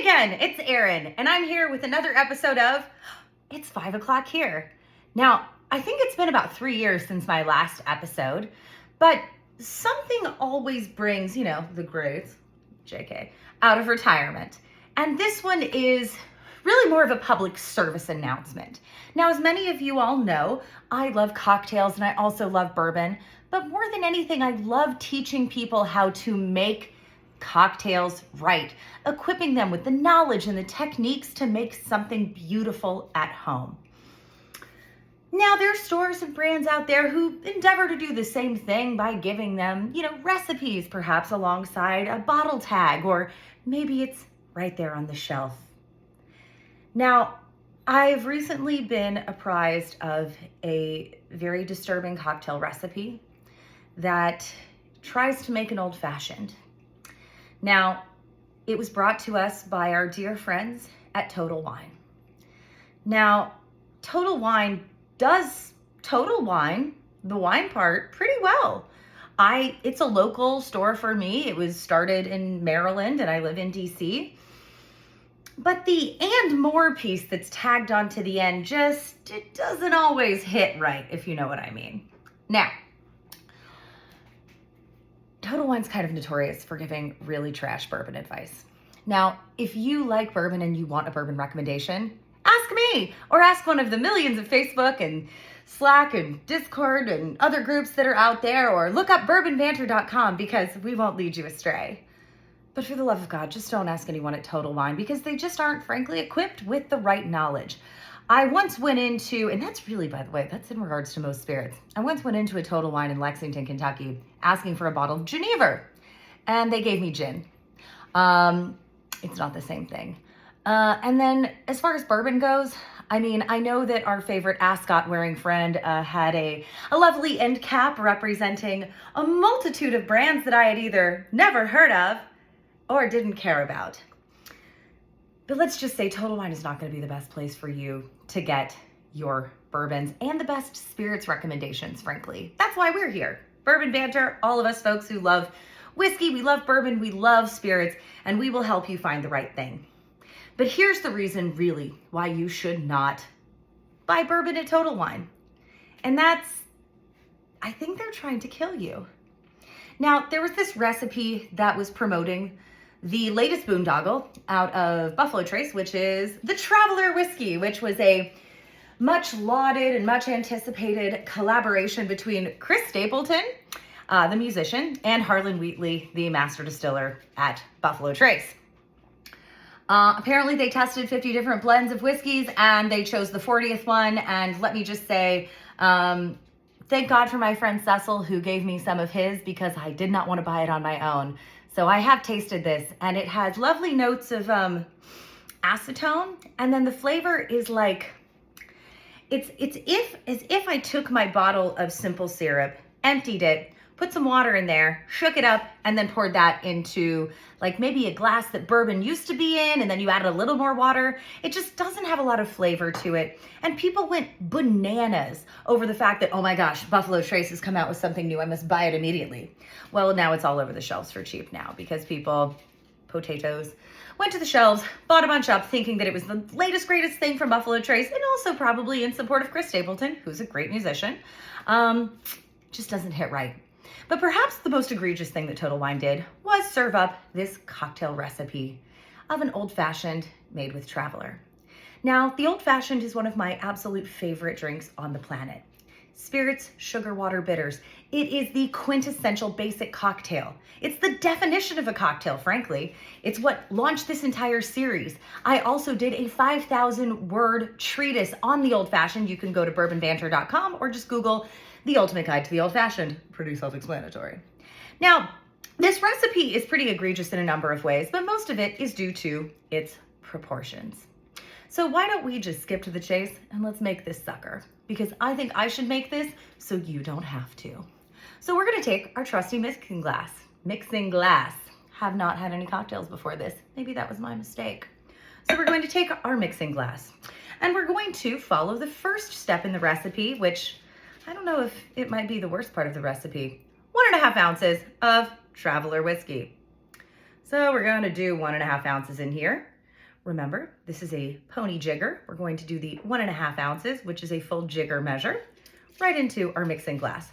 again, it's Erin, and I'm here with another episode of It's 5 o'clock here. Now, I think it's been about 3 years since my last episode, but something always brings, the greats, JK, out of retirement. And this one is really more of a public service announcement. Now, as many of you all know, I love cocktails and I also love bourbon, but more than anything, I love teaching people how to make cocktails right, equipping them with the knowledge and the techniques to make something beautiful at home. Now, there are stores and brands out there who endeavor to do the same thing by giving them, recipes perhaps alongside a bottle tag, or maybe it's right there on the shelf. Now, I've recently been apprised of a very disturbing cocktail recipe that tries to make an old-fashioned. Now, it was brought to us by our dear friends at Total Wine. Now, Total Wine does Total Wine, the wine part, pretty well. It's a local store for me. It was started in Maryland and I live in DC. But the and more piece that's tagged onto the end it doesn't always hit right, if you know what I mean. Now, Total Wine's kind of notorious for giving really trash bourbon advice. Now, if you like bourbon and you want a bourbon recommendation, ask me or ask one of the millions of Facebook and Slack and Discord and other groups that are out there, or look up bourbonbanter.com because we won't lead you astray. But for the love of God, just don't ask anyone at Total Wine because they just aren't, frankly, equipped with the right knowledge. I once went into, and that's really, by the way, that's in regards to most spirits. I once went into a Total Wine in Lexington, Kentucky, asking for a bottle of Geneva, and they gave me gin. It's not the same thing. And then as far as bourbon goes, I know that our favorite ascot-wearing friend had a lovely end cap representing a multitude of brands that I had either never heard of or didn't care about. But let's just say Total Wine is not going to be the best place for you to get your bourbons and the best spirits recommendations, frankly. That's why we're here. Bourbon Banter, all of us folks who love whiskey, we love bourbon, we love spirits, and we will help you find the right thing. But here's the reason really why you should not buy bourbon at Total Wine. And that's, I think they're trying to kill you. Now, there was this recipe that was promoting the latest boondoggle out of Buffalo Trace, which is the Traveler Whiskey, which was a much lauded and much anticipated collaboration between Chris Stapleton, the musician, and Harlan Wheatley, the master distiller at Buffalo Trace. Apparently they tested 50 different blends of whiskeys and they chose the 40th one. And let me just say, thank God for my friend Cecil who gave me some of his because I did not want to buy it on my own. So I have tasted this and it has lovely notes of acetone, and then the flavor is like, it's as if I took my bottle of simple syrup, emptied it, put some water in there, shook it up, and then poured that into like maybe a glass that bourbon used to be in, and then you added a little more water. It just doesn't have a lot of flavor to it. And people went bananas over the fact that, oh my gosh, Buffalo Trace has come out with something new. I must buy it immediately. Well, now it's all over the shelves for cheap now because potatoes, went to the shelves, bought a bunch up thinking that it was the latest, greatest thing from Buffalo Trace, and also probably in support of Chris Stapleton, who's a great musician. Just doesn't hit right. But perhaps the most egregious thing that Total Wine did was serve up this cocktail recipe of an old-fashioned made with Traveler. Now, the old-fashioned is one of my absolute favorite drinks on the planet. Spirits, sugar, water, bitters. It is the quintessential basic cocktail. It's the definition of a cocktail, frankly. It's what launched this entire series. I also did a 5,000-word treatise on the old-fashioned. You can go to bourbonbanter.com or just Google The Ultimate Guide to the Old-Fashioned. Pretty self-explanatory. Now, this recipe is pretty egregious in a number of ways, but most of it is due to its proportions. So why don't we just skip to the chase and let's make this sucker? Because I think I should make this so you don't have to. So we're gonna take our trusty mixing glass. Have not had any cocktails before this. Maybe that was my mistake. So we're going to take our mixing glass and we're going to follow the first step in the recipe, which I don't know if it might be the worst part of the recipe. 1.5 ounces of Traveler whiskey. So we're going to do 1.5 ounces in here. Remember, this is a pony jigger. We're going to do the 1.5 ounces, which is a full jigger measure, right into our mixing glass.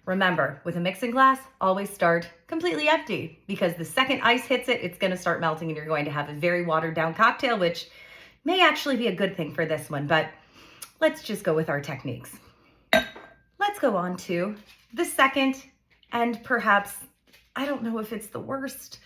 Remember, with a mixing glass, always start completely empty, because the second ice hits it, it's going to start melting and you're going to have a very watered down cocktail, which may actually be a good thing for this one, but let's just go with our techniques. Let's go on to the second, and perhaps, I don't know if it's the worst.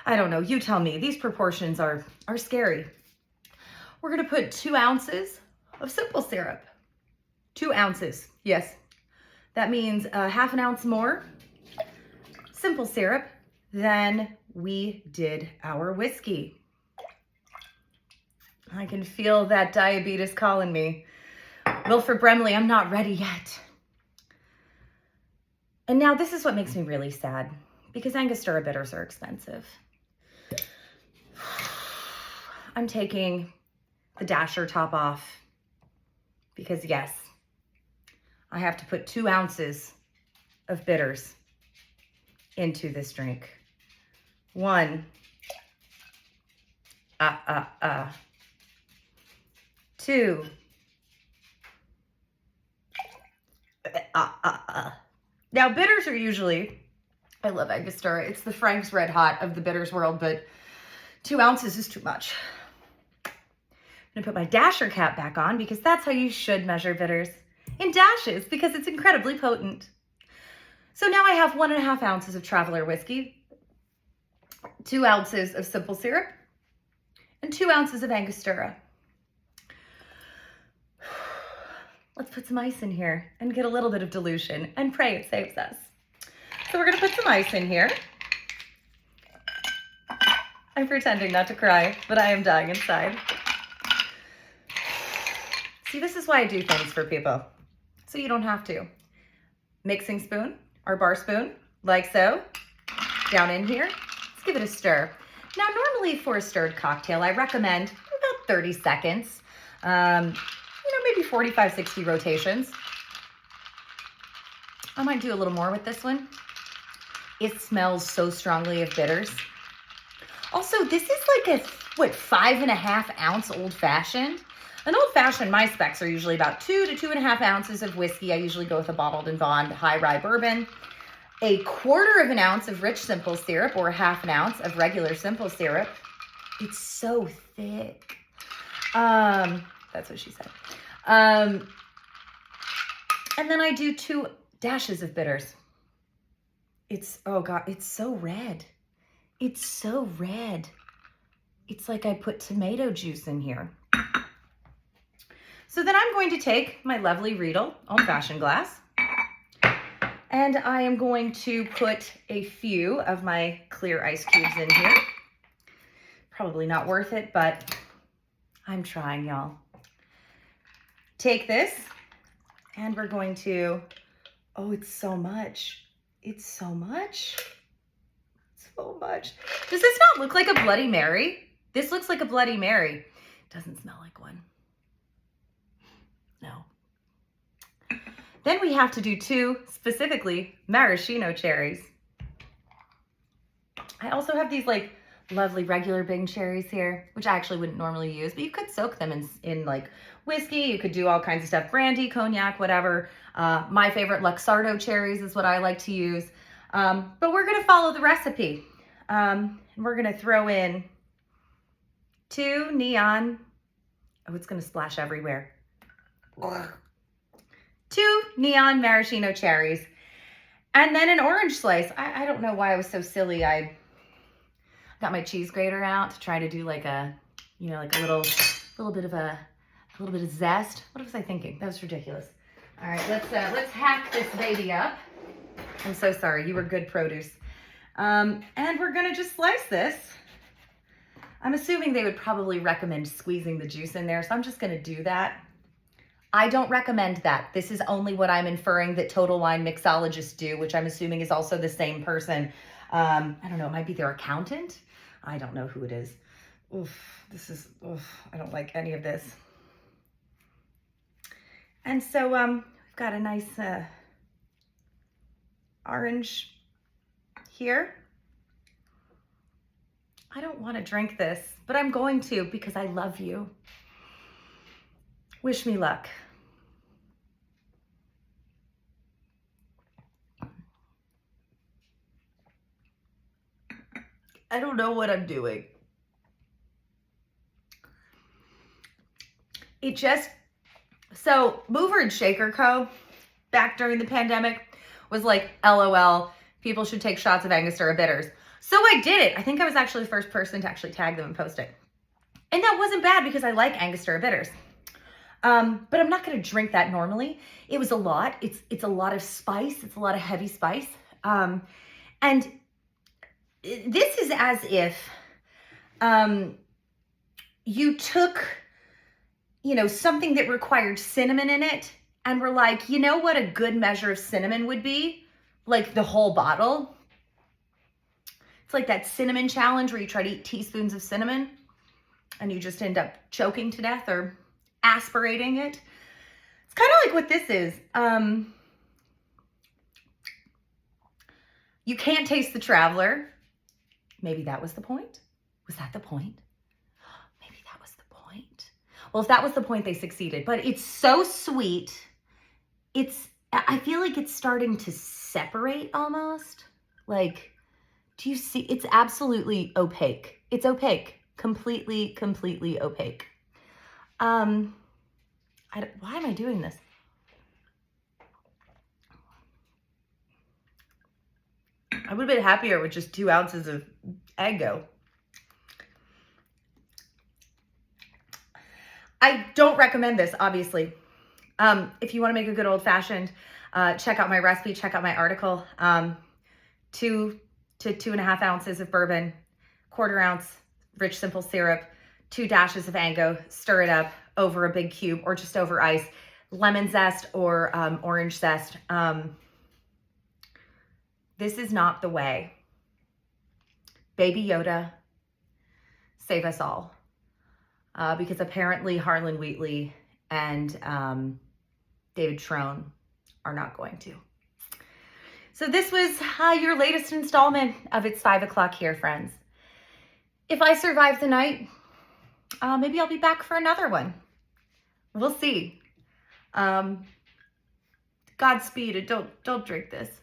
I don't know, you tell me. These proportions are scary. We're gonna put 2 ounces of simple syrup. 2 ounces, yes. That means 1/2 ounce more simple syrup than we did our whiskey. I can feel that diabetes calling me. Wilford Brimley, I'm not ready yet. And now this is what makes me really sad, because Angostura bitters are expensive. I'm taking the dasher top off because yes, I have to put 2 ounces of bitters into this drink. 1, 2, Now bitters are usually, I love Angostura. It's the Frank's Red Hot of the bitters world, but 2 ounces is too much. I'm gonna put my dasher cap back on because that's how you should measure bitters, in dashes, because it's incredibly potent. So now I have 1.5 ounces of Traveler whiskey, 2 ounces of simple syrup, and 2 ounces of Angostura. Let's put some ice in here and get a little bit of dilution and pray it saves us. So we're gonna put some ice in here. I'm pretending not to cry, but I am dying inside. See, this is why I do things for people, so you don't have to. Mixing spoon or bar spoon, like so, down in here. Let's give it a stir. Now, normally for a stirred cocktail, I recommend about 30 seconds. Maybe 45, 60 rotations. I might do a little more with this one. It smells so strongly of bitters. Also, this is like a, 5.5 ounce old fashioned. An old fashioned, my specs are usually about 2 to 2.5 ounces of whiskey. I usually go with a bottled and bond high rye bourbon. 1/4 ounce of rich simple syrup, or 1/2 ounce of regular simple syrup. It's so thick. That's what she said. And then I do 2 dashes of bitters. Oh God, it's so red. It's so red. It's like I put tomato juice in here. So then I'm going to take my lovely Riedel old-fashioned glass, and I am going to put a few of my clear ice cubes in here. Probably not worth it, but I'm trying, y'all. Take this, and we're going to, oh, it's so much. It's so much. So much. Does this not look like a Bloody Mary? This looks like a Bloody Mary. Doesn't smell like one. No. Then we have to do 2, specifically, maraschino cherries. I also have these like lovely regular Bing cherries here, which I actually wouldn't normally use, but you could soak them in like whiskey. You could do all kinds of stuff, brandy, cognac, whatever. My favorite Luxardo cherries is what I like to use. But we're gonna follow the recipe. And we're gonna throw in 2 neon, oh, it's gonna splash everywhere. 2 neon maraschino cherries, and then an orange slice. I don't know why I was so silly. I got my cheese grater out to try to do like a, like a little bit of zest. What was I thinking? That was ridiculous. All right, let's hack this baby up. I'm so sorry. You were good produce. And we're gonna just slice this. I'm assuming they would probably recommend squeezing the juice in there, so I'm just gonna do that. I don't recommend that. This is only what I'm inferring that Total Wine mixologists do, which I'm assuming is also the same person. I don't know, it might be their accountant. I don't know who it is. I don't like any of this. And so we've got a nice orange here. I don't want to drink this, but I'm going to because I love you. Wish me luck. I don't know what I'm doing. So Mover and Shaker Co. back during the pandemic was like, LOL, people should take shots of Angostura bitters. So I did it. I think I was actually the first person to actually tag them and post it. And that wasn't bad because I like Angostura bitters. But I'm not going to drink that normally. It was a lot. It's a lot of spice. It's a lot of heavy spice. And this is as if you took, something that required cinnamon in it and were like, you know what a good measure of cinnamon would be? Like the whole bottle. It's like that cinnamon challenge where you try to eat teaspoons of cinnamon and you just end up choking to death or aspirating it. It's kind of like what this is. You can't taste the traveler. Maybe that was the point. Was that the point? Maybe that was the point. Well, if that was the point, they succeeded. But it's so sweet. I feel like it's starting to separate almost. Like, do you see? It's absolutely opaque. It's opaque. Completely opaque. Why am I doing this? I would have been happier with just 2 ounces of Eggo. I don't recommend this, obviously. If you want to make a good old fashioned, check out my recipe, check out my article. 2 to 2.5 ounces of bourbon, 1/4 ounce rich simple syrup, 2 dashes of Ango, stir it up over a big cube or just over ice, lemon zest or orange zest. This is not the way. Baby Yoda, save us all. Because apparently Harlan Wheatley and David Trone are not going to. So this was your latest installment of It's 5 o'clock here, friends. If I survive the night, maybe I'll be back for another one. We'll see. Godspeed and don't drink this.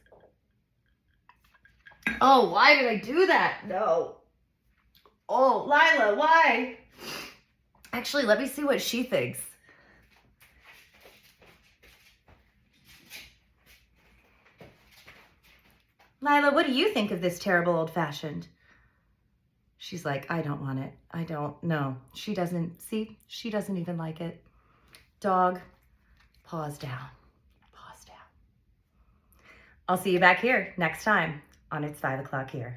Oh, why did I do that? No. Oh, Lila, why? Actually, let me see what she thinks. Lila, what do you think of this terrible old-fashioned? She's like, I don't want it. I don't know. She doesn't even like it. Dog, paws down. Paws down. I'll see you back here next time on It's 5 o'clock here.